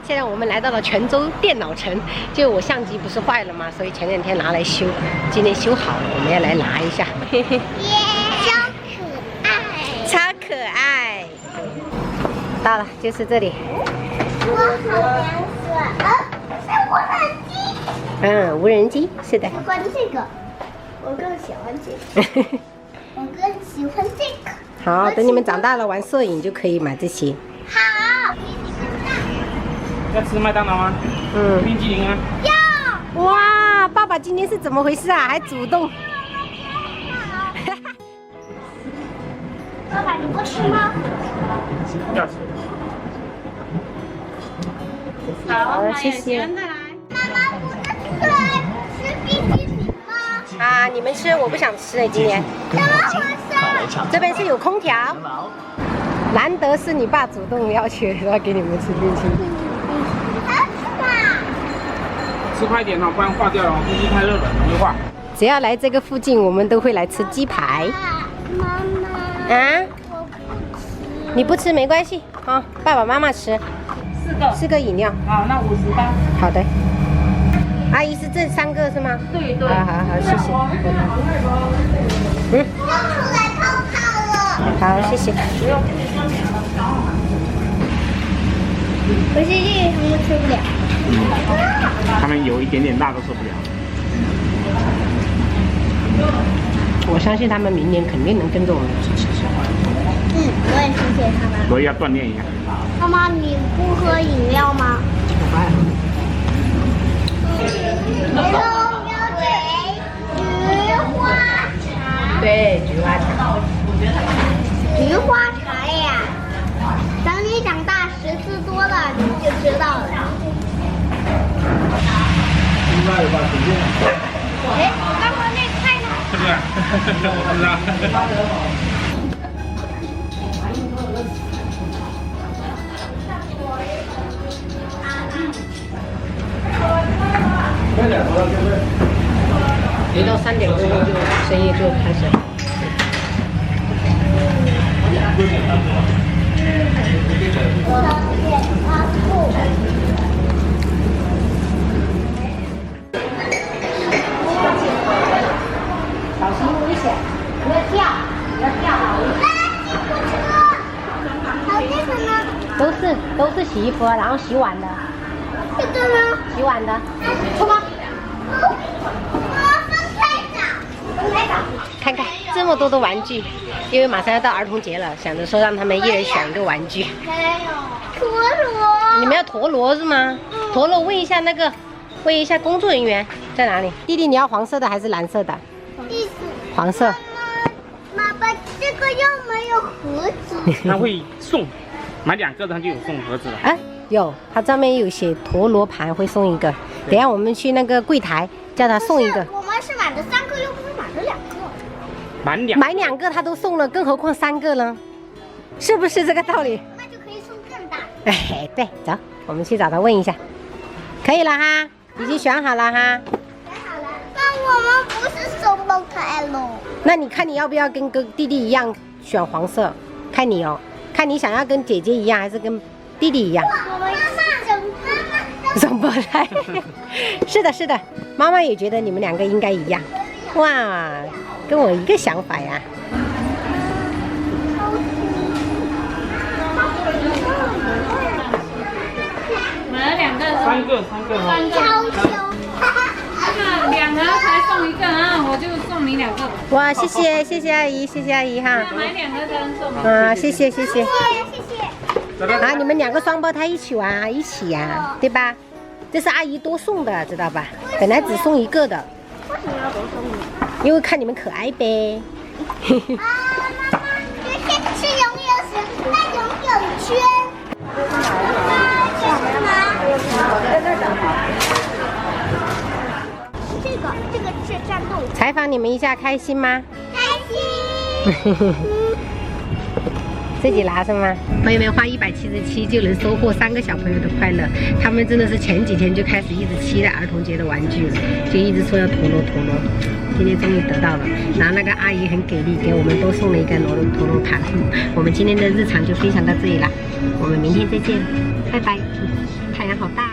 现在我们来到了泉州电脑城，就我相机不是坏了吗？所以前两天拿来修，今天修好了，我们要来拿一下。嘿嘿，超可爱。到了，就是这里。我好想是无人机。嗯，无人机，是的。不过这个，我更喜欢这个。我更喜欢这个。好，等你们长大了玩摄影就可以买这些。好。要吃麦当劳吗？嗯。冰激凌啊？要。哇，爸爸今天是怎么回事啊？还主动。爸爸，你不吃吗？要吃。好，谢谢。妈妈，我的最爱吃冰淇淋吗？啊，你们吃，我不想吃了，今天。怎么回事？这边是有空调。难得是你爸主动要求要给你们吃冰淇淋。吃快点哦，不然化掉了，空气太热了，容易化。只要来这个附近，我们都会来吃鸡排。妈妈。啊？我不吃。你不吃没关系，啊，爸爸妈妈吃。4个饮料。好，那58。好的。阿姨是这3个是吗？对对。好，谢谢。嗯。要出来泡泡了。好，谢谢。可是这个他们吃不了。他们有一点点辣都受不了。我相信他们明年肯定能跟着我们一起吃。我也谢谢他们。所以要锻炼一下。妈妈，你不喝饮料吗？我爱喝。菊花茶。对，菊花茶。菊花茶呀，等你长大10次多了，你就知道了。哎，刚刚那菜呢？是不是？我不知道。1到3点过后就生意就开始了。小心危险，不要跳，不要跳好。还有这个呢？都是洗衣服然后洗碗的。这个呢？洗碗的。出吗？看看这么多的玩具，因为马上要到儿童节了，想着说让他们一人选一个玩具。还有陀螺。你们要陀螺是吗？陀螺问一下问一下工作人员在哪里。弟弟，你要黄色的还是蓝色的？黄色。妈妈，这个又没有盒子。他会送，买2个他就有送盒子了。哎，有，它上面有写陀螺盘会送一个。等一下我们去那个柜台叫他送一个。我们是买的3个，又不是买的2个。买2个他都送了，更何况3个呢？是不是这个道理？那就可以送更大。哎，对，走，我们去找他问一下。可以了哈，已经选好了哈。选好了。但我们不是双胞胎喽。那你看你要不要跟弟弟一样选黄色？看你哦，看你想要跟姐姐一样还是跟弟弟一样？我们是双胞胎。是的，是的，妈妈也觉得你们2个应该一样。哇，跟我一个想法呀。买了2个，3个超凶。那2盒才送1个啊，我就送你2个。哇，谢谢阿姨，谢谢阿姨哈。买2个才能送。啊，谢谢。谢谢。啊，你们2个双胞胎一起玩啊，一起呀，对吧？这是阿姨多送的，知道吧？本来只送1个的。为什么要多送你？因为看你们可爱呗。妈妈，这些是游泳绳，那游泳圈。这是什么？这个是战斗。采访你们一下，开心吗？开心。自己拿是吗？朋友们，花177就能收获3个小朋友的快乐。他们真的是前几天就开始一直期待儿童节的玩具了，就一直说要陀螺。今天终于得到了。然后那个阿姨很给力，给我们都送了一个陀螺盘。我们今天的日常就分享到这里啦，我们明天再见，拜拜。太阳好大。